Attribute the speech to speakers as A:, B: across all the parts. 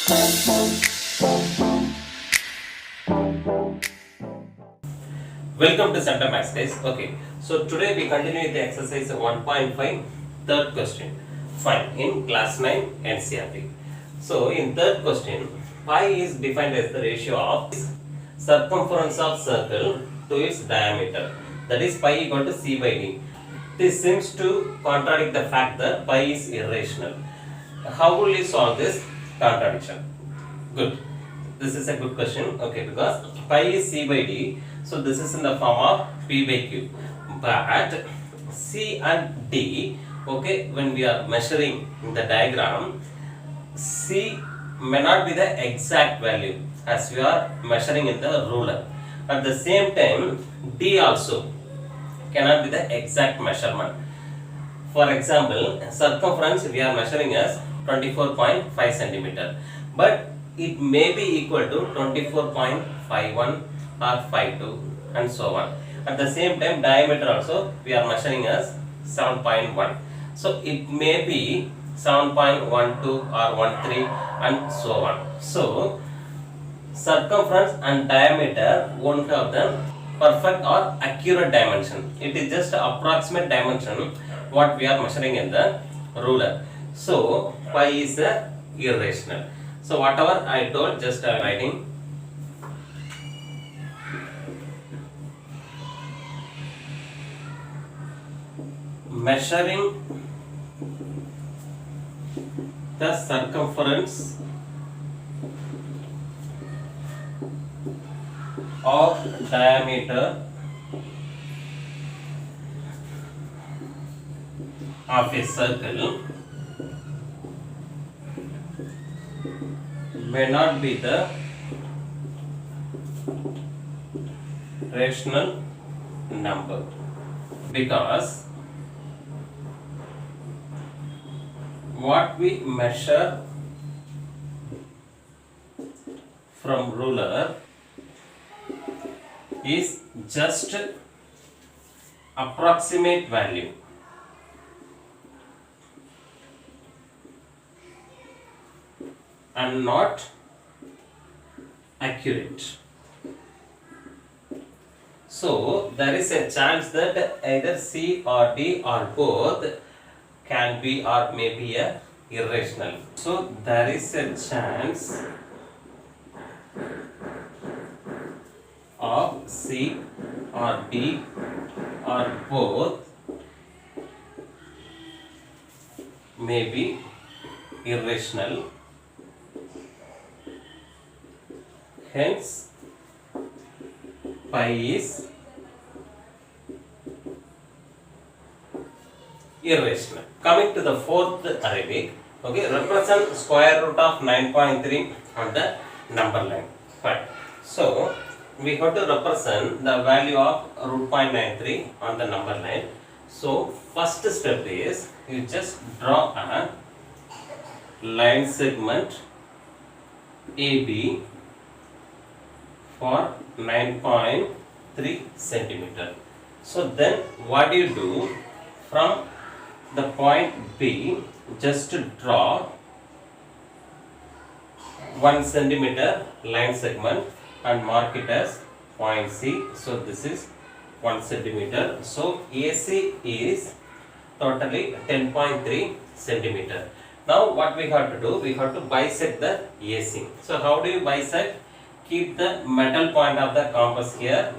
A: Welcome to Center Max Days. Okay, so today we continue with the exercise 1.5, third question. Fine, in class 9 NCERT. So, in third question, pi is defined as the ratio of circumference of circle to its diameter. That is pi equal to c by d. This seems to contradict the fact that pi is irrational. How will you solve this contradiction? Good. This is a good question. Okay, because pi is c by d, so this is in the form of p by q. But c and d, okay, when we are measuring in the diagram, c may not be the exact value as we are measuring in the ruler. At the same time, d also cannot be the exact measurement. For example, circumference we are measuring as 24.5 centimeter, but it may be equal to 24.51 or 52 and so on. At the same time, diameter also we are measuring as 7.1. So it may be 7.12 or 13 and so on. So circumference and diameter won't have the perfect or accurate dimension. It is just approximate dimension what we are measuring in the ruler. So pi is irrational. So whatever I told, just I am writing. Measuring the circumference of diameter of a circle may not be the rational number, because what we measure from ruler is just approximate value. And not accurate. So there is a chance that either C or D or both can be or may be a irrational. So there is a chance of C or D or both may be irrational. Hence, pi is irrational. Coming to the fourth Arabic, okay, represent square root of 9.3 on the number line. Fine. So, we have to represent the value of root 0.93 on the number line. So, first step is you just draw a line segment AB for 9.3 centimeter. So then what do you do? From the point B, just draw 1 centimeter line segment and mark it as point C. So this is 1 centimeter. So AC is totally 10.3 centimeter. Now what we have to do? We have to bisect the AC. So how do you bisect? Keep the metal point of the compass here,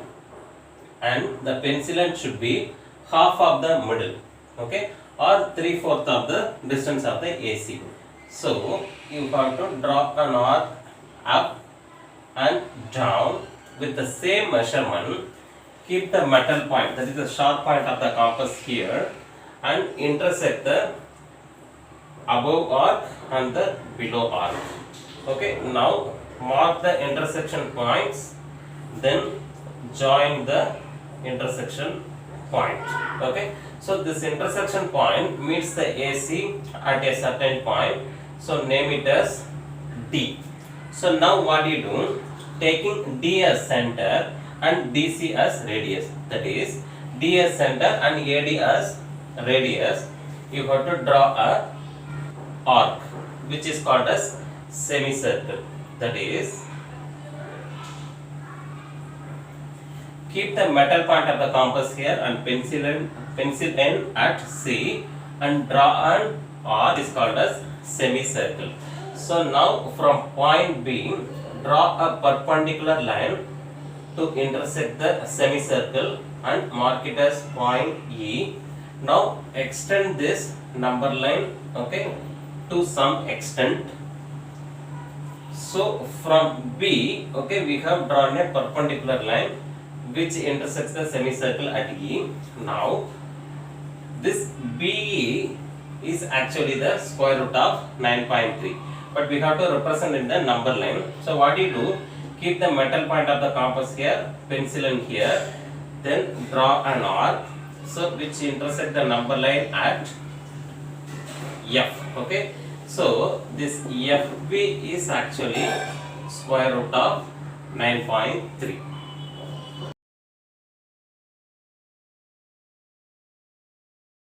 A: and the pencil end should be half of the middle, okay, or 3/4 of the distance of the AC. So you have to draw an arc up and down with the same measurement. Keep the metal point, that is the sharp point of the compass here, and intersect the above arc and the below arc. Okay, now mark the intersection points, then join the intersection point. Okay, so this intersection point meets the AC at a certain point, so name it as D. So now what do you do? Taking D as center and DC as radius, that is D as center and AD as radius, you have to draw a arc which is called as semicircle. That is, keep the metal point of the compass here and pencil N at C and draw an R is called as semicircle. So now from point B, draw a perpendicular line to intersect the semicircle and mark it as point E. Now extend this number line, okay, to some extent. So from B, okay, we have drawn a perpendicular line which intersects the semicircle at E. Now this BE is actually the square root of 9.3, but we have to represent in the number line. So what do you do? Keep the metal point of the compass here, pencil in here, then draw an arc, so which intersect the number line at F. Okay, so this FB is actually square root of 9.3.